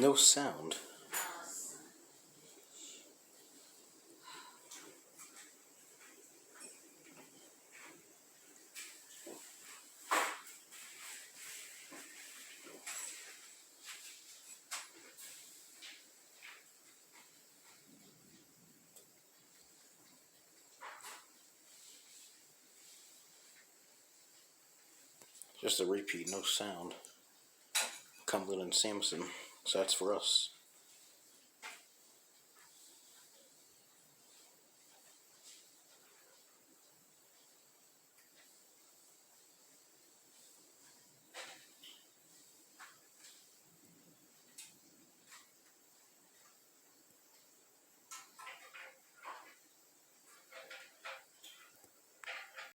No sound. Just a repeat, no sound. Cumberland and Sampson. So that's for us.